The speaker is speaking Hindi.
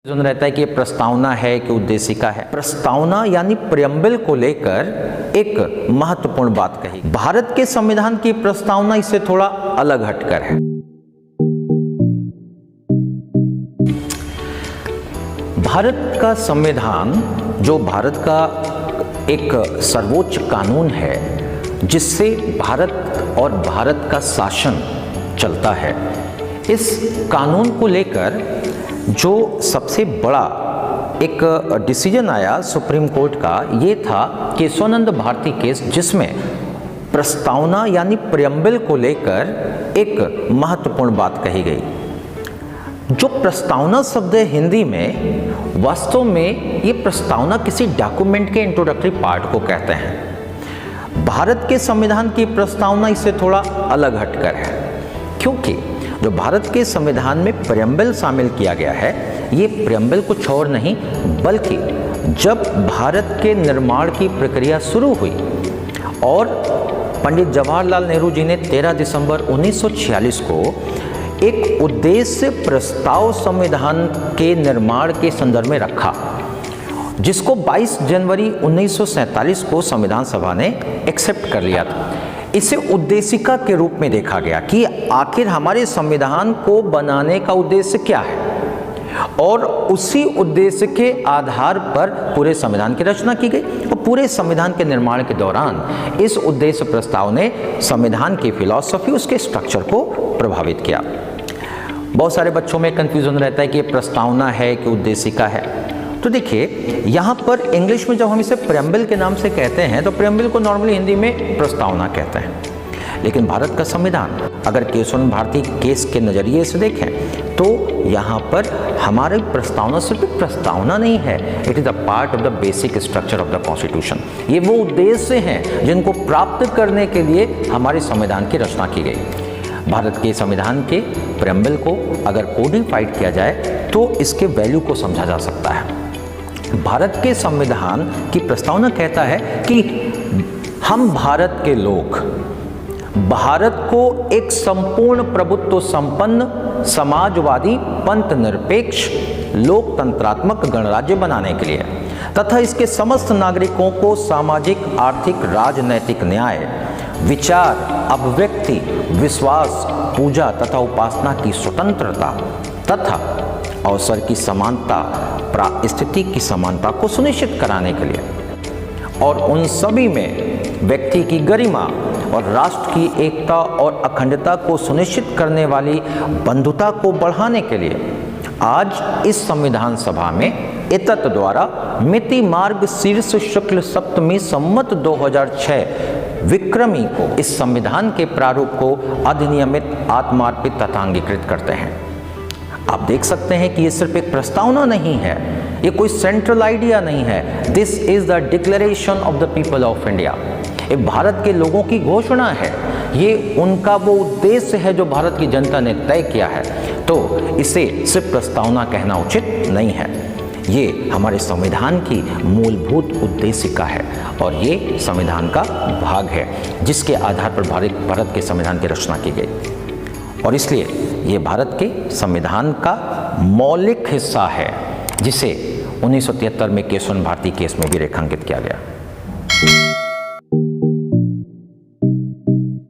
रहता है कि प्रस्तावना है कि उद्देशिका है। प्रस्तावना यानी प्रियम्बल को लेकर एक महत्वपूर्ण बात कही। भारत के संविधान की प्रस्तावना इससे थोड़ा अलग हटकर है। भारत का संविधान जो भारत का एक सर्वोच्च कानून है जिससे भारत और भारत का शासन चलता है, इस कानून को लेकर जो सबसे बड़ा एक डिसीजन आया सुप्रीम कोर्ट का, ये था केशवानंद भारती केस, जिसमें प्रस्तावना यानी प्रियम्बल को लेकर एक महत्वपूर्ण बात कही गई। जो प्रस्तावना शब्द है हिंदी में, वास्तव में ये प्रस्तावना किसी डॉक्यूमेंट के इंट्रोडक्टरी पार्ट को कहते हैं। भारत के संविधान की प्रस्तावना इससे थोड़ा अलग हटकर है, क्योंकि जो भारत के संविधान में प्रियम्बल शामिल किया गया है, ये प्रियम्बल कुछ और नहीं बल्कि जब भारत के निर्माण की प्रक्रिया शुरू हुई और पंडित जवाहरलाल नेहरू जी ने 13 दिसंबर 1946 को एक उद्देश्य प्रस्ताव संविधान के निर्माण के संदर्भ में रखा, जिसको 22 जनवरी 1947 को संविधान सभा ने एक्सेप्ट कर लिया था। इसे उद्देशिका के रूप में देखा गया कि आखिर हमारे संविधान को बनाने का उद्देश्य क्या है, और उसी उद्देश्य के आधार पर पूरे संविधान की रचना की गई। और पूरे संविधान के निर्माण के दौरान इस उद्देश्य प्रस्ताव ने संविधान की फिलॉसफी, उसके स्ट्रक्चर को प्रभावित किया। बहुत सारे बच्चों में कंफ्यूजन रहता है कि ये प्रस्तावना है कि उद्देशिका है। तो देखिए, यहाँ पर इंग्लिश में जब हम इसे प्रियम्बल के नाम से कहते हैं तो प्रियम्बल को नॉर्मली हिंदी में प्रस्तावना कहते हैं। लेकिन भारत का संविधान अगर केशवानंद भारती केस के नज़रिए से देखें तो यहाँ पर हमारी प्रस्तावना सिर्फ प्रस्तावना नहीं है, it is a part of the basic structure of the constitution. ये वो उद्देश्य हैं जिनको प्राप्त करने के लिए हमारे संविधान की रचना की गई। भारत के संविधान के प्रियम्बल को अगर कोडिफाइड किया जाए तो इसके वैल्यू को समझा जा सकता है। भारत के संविधान की प्रस्तावना कहता है कि हम भारत के लोग भारत को एक संपूर्ण प्रभुत्व संपन्न समाजवादी पंथ निरपेक्ष लोकतंत्रात्मक गणराज्य बनाने के लिए तथा इसके समस्त नागरिकों को सामाजिक आर्थिक राजनैतिक न्याय विचार अभिव्यक्ति विश्वास पूजा तथा उपासना की स्वतंत्रता तथा अवसर की समानता स्थिति की समानता को सुनिश्चित कराने के लिए और उन सभी में व्यक्ति की गरिमा और राष्ट्र की एकता और अखंडता को सुनिश्चित करने वाली बंधुता को बढ़ाने के लिए आज इस संविधान सभा में एतत् द्वारा मिति मार्ग शीर्ष शुक्ल सप्तमी संवत 2006 विक्रमी को इस संविधान के प्रारूप को अधिनियमित आत्मार्पित तथा अंगीकृत करते हैं। आप देख सकते हैं कि ये सिर्फ एक प्रस्तावना नहीं है, ये कोई सेंट्रल आइडिया नहीं है। This is the declaration of the people of India. ये भारत के लोगों की घोषणा है, ये उनका वो उद्देश्य है जो भारत की जनता ने तय किया है। तो इसे सिर्फ प्रस्तावना कहना उचित नहीं है, ये हमारे संविधान की मूलभूत उद्देशिका है और ये संविधान का भाग है जिसके आधार पर भारत के संविधान की रचना की गई। और इसलिए ये भारत के संविधान का मौलिक हिस्सा है जिसे 1973 में केशवानंद भारती केस में भी रेखांकित किया गया।